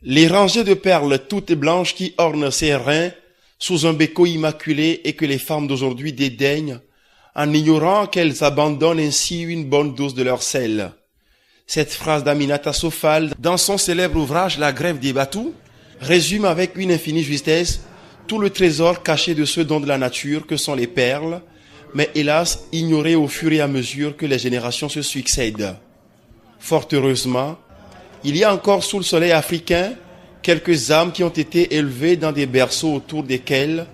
Les rangées de perles toutes blanches qui ornent ses reins sous un béco immaculé et que les femmes d'aujourd'hui dédaignent en ignorant qu'elles abandonnent ainsi une bonne dose de leur sel. Cette phrase d'Aminata Sofal, dans son célèbre ouvrage La Grève des Batous, résume avec une infinie justesse tout le trésor caché de ce don de la nature que sont les perles, mais hélas ignoré au fur et à mesure que les générations se succèdent. Fort heureusement, il y a encore sous le soleil africain quelques âmes qui ont été élevées dans des berceaux autour desquels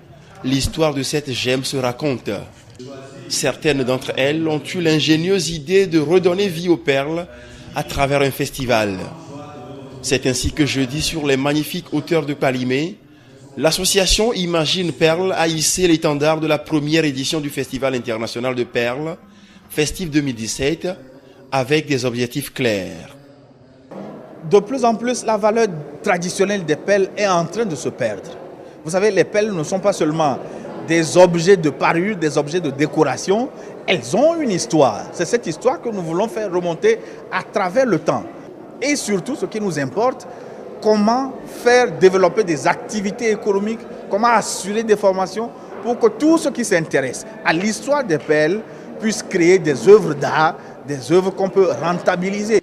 l'histoire de cette gemme se raconte. Certaines d'entre elles ont eu l'ingénieuse idée de redonner vie aux perles à travers un festival. C'est ainsi que jeudi, sur les magnifiques hauteurs de Palimé, l'association Imagine Perles a hissé l'étendard de la première édition du Festival international de perles, Festif 2017, avec des objectifs clairs. De plus en plus, la valeur traditionnelle des perles est en train de se perdre. Vous savez, les perles ne sont pas seulement des objets de parure, des objets de décoration, elles ont une histoire. C'est cette histoire que nous voulons faire remonter à travers le temps. Et surtout, ce qui nous importe, comment faire développer des activités économiques, comment assurer des formations pour que tous ceux qui s'intéressent à l'histoire des perles puissent créer des œuvres d'art, des œuvres qu'on peut rentabiliser.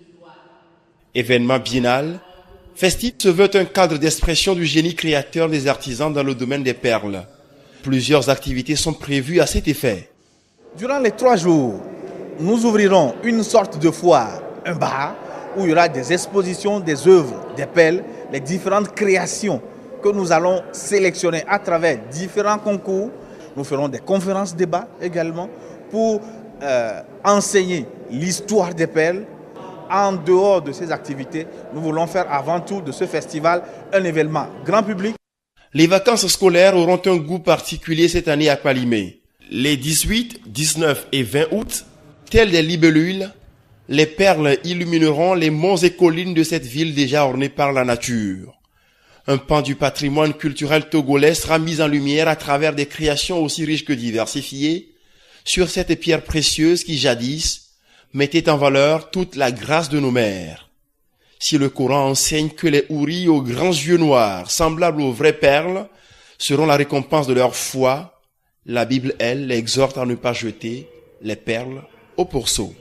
Événement biennal, Festif se veut un cadre d'expression du génie créateur des artisans dans le domaine des perles. Plusieurs activités sont prévues à cet effet. Durant les 3 jours, nous ouvrirons une sorte de foire, un bar, où il y aura des expositions, des œuvres, des perles, les différentes créations que nous allons sélectionner à travers différents concours. Nous ferons des conférences débats également pour enseigner l'histoire des perles. En dehors de ces activités, nous voulons faire avant tout de ce festival un événement grand public. Les vacances scolaires auront un goût particulier cette année à Palimé. Les 18, 19 et 20 août, telles des libellules, les perles illumineront les monts et collines de cette ville déjà ornée par la nature. Un pan du patrimoine culturel togolais sera mis en lumière à travers des créations aussi riches que diversifiées sur cette pierre précieuse qui jadis mettait en valeur toute la grâce de nos mères. Si le Coran enseigne que les houris aux grands yeux noirs, semblables aux vraies perles, seront la récompense de leur foi, la Bible, elle, l'exhorte à ne pas jeter les perles au pourceau.